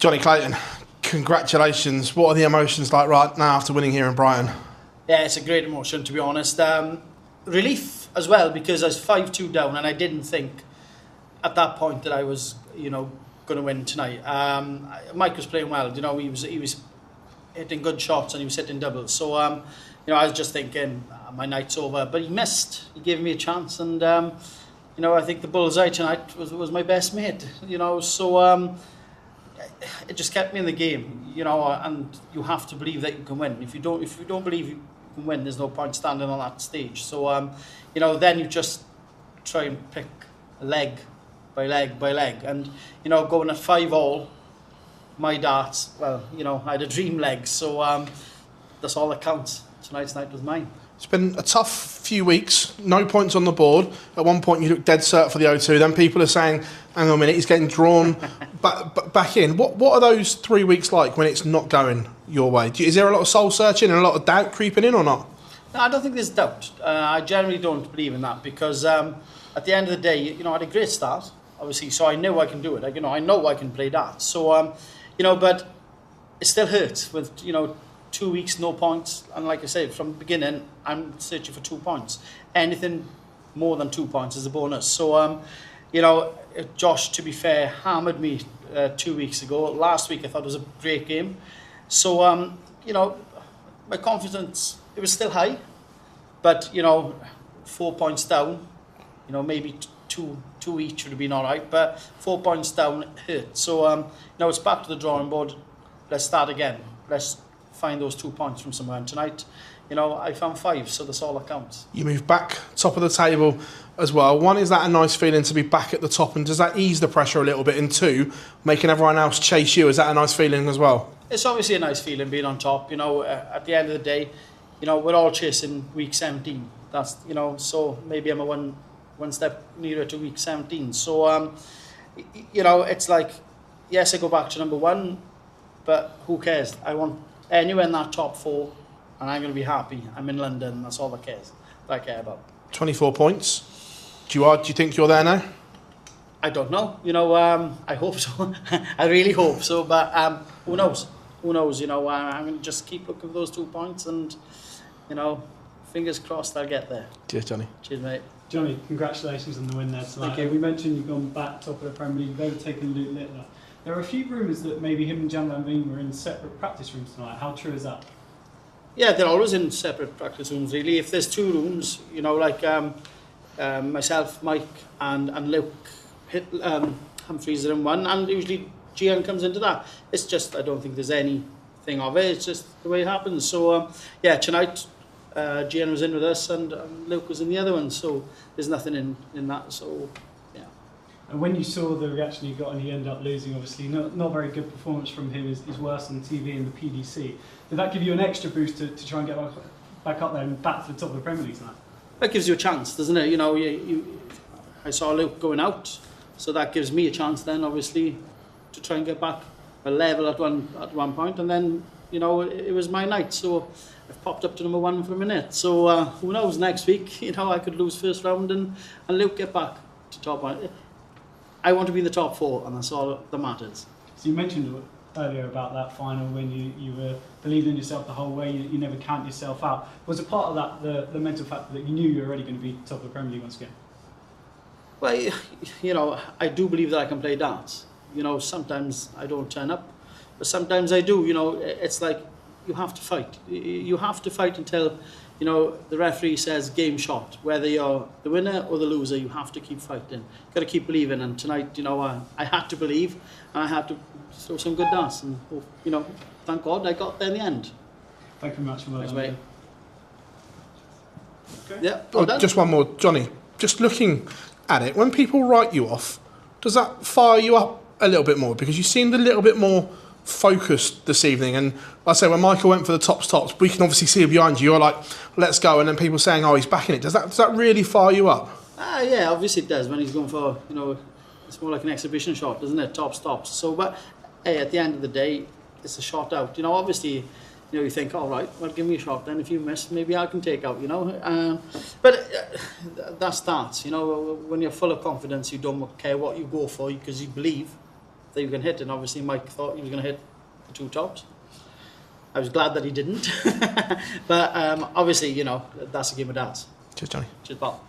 Jonny Clayton, congratulations. What are the emotions like right now after winning here in Brighton? Yeah, it's a great emotion, to be honest. Relief as well, because I was 5-2 down and I didn't think at that point that I was, going to win tonight. Mike was playing well. He was hitting good shots and he was hitting doubles. So, I was just thinking, my night's over. But he missed. He gave me a chance. And, I think the bullseye tonight was my best mate. So it just kept me in the game, and you have to believe that you can win. If you don't believe you can win, there's no point standing on that stage. So, then you just try and pick leg by leg by leg. And, going at 5-all, my darts, well, I had a dream leg. So that's all that counts. Tonight's night was mine. It's been a tough few weeks, no points on the board. At one point you looked dead cert for the O2, then people are saying, hang on a minute, he's getting drawn back in. What are those 3 weeks like when it's not going your way? Is there a lot of soul searching and a lot of doubt creeping in or not? No, I don't think there's doubt. I generally don't believe in that because at the end of the day, I had a great start, obviously, so I know I can do it. I know I can play darts. So, but it still hurts with, 2 weeks, no points. And like I said, from the beginning, I'm searching for 2 points. Anything more than 2 points is a bonus. So, Josh, to be fair, hammered me 2 weeks ago. Last week, I thought it was a great game. So, my confidence, it was still high. But, 4 points down, maybe two each would have been all right. But 4 points down hurt. So, now it's back to the drawing board. Let's start again. Let's find those 2 points from somewhere. And tonight, I found 5, so that's all that counts. You move back, top of the table as well. One, is that a nice feeling to be back at the top, and does that ease the pressure a little bit? And two, making everyone else chase you, is that a nice feeling as well? It's obviously a nice feeling being on top. At the end of the day, we're all chasing week 17. That's, so maybe I'm one step nearer to week 17. So, it's like, yes, I go back to number 1, but who cares? I want anywhere in that top 4, and I'm going to be happy. I'm in London, that's all that I care about. 24 points. Do you think you're there now? I don't know. I hope so. I really hope so. But who knows? Who knows? I'm going to just keep looking for those 2 points, and fingers crossed I'll get there. Cheers, Jonny. Cheers, mate. Jonny, congratulations on the win there tonight. Thank you. We mentioned you've gone back top of the Premier League, you've overtaken Luke Littler. There are a few rumours that maybe him and Jan Van Veen were in separate practice rooms tonight. How true is that? Yeah, they're always in separate practice rooms, really. If there's 2 rooms, like myself, Mike, and Luke, Humphreys are in one, and usually Gian comes into that. It's just, I don't think there's anything of it. It's just the way it happens. So, tonight, Gian was in with us, and Luke was in the other one. So there's nothing in that. So, yeah. And when you saw the reaction you got and he ended up losing, obviously not very good performance from him, is worse on TV and the PDC. Did that give you an extra boost to try and get back up there and back to the top of the Premier League tonight? That gives you a chance, doesn't it? I saw Luke going out, so that gives me a chance then, obviously, to try and get back a level at one point, and then it was my night, so I've popped up to number 1 for a minute. So who knows? Next week, I could lose first round and Luke get back to top 1. I want to be in the top 4, and that's all that matters. So you mentioned earlier about that final when you were believing in yourself the whole way, you never count yourself out. Was a part of that the mental factor that you knew you were already going to be top of the Premier League once again? Well, I do believe that I can play darts. Sometimes I don't turn up, but sometimes I do. It's like you have to fight. You have to fight until, the referee says game shot. Whether you're the winner or the loser, you have to keep fighting. You've got to keep believing. And tonight, I had to believe, and I had to throw some good darts. And, thank God I got there in the end. Thank you very much. Thanks, mate. Okay. Yeah. Just one more, Jonny. Just looking at it, when people write you off, does that fire you up a little bit more? Because you seemed a little bit more focused this evening, and I say when Michael went for the tops, we can obviously see behind you. You're like, let's go, and then people saying, oh, he's backing it. Does that really fire you up? Yeah, obviously it does. When he's going for, it's more like an exhibition shot, doesn't it? Top stops. So, but hey, at the end of the day, it's a shot out. Obviously, you think, all right, well, give me a shot. Then if you miss, maybe I can take out. But that starts. When you're full of confidence, you don't care what you go for because you believe. that you can hit, and obviously Mike thought he was going to hit the 2 tops. I was glad that he didn't. But obviously, you know, that's a game of darts. Cheers, Johnny. Cheers, pal.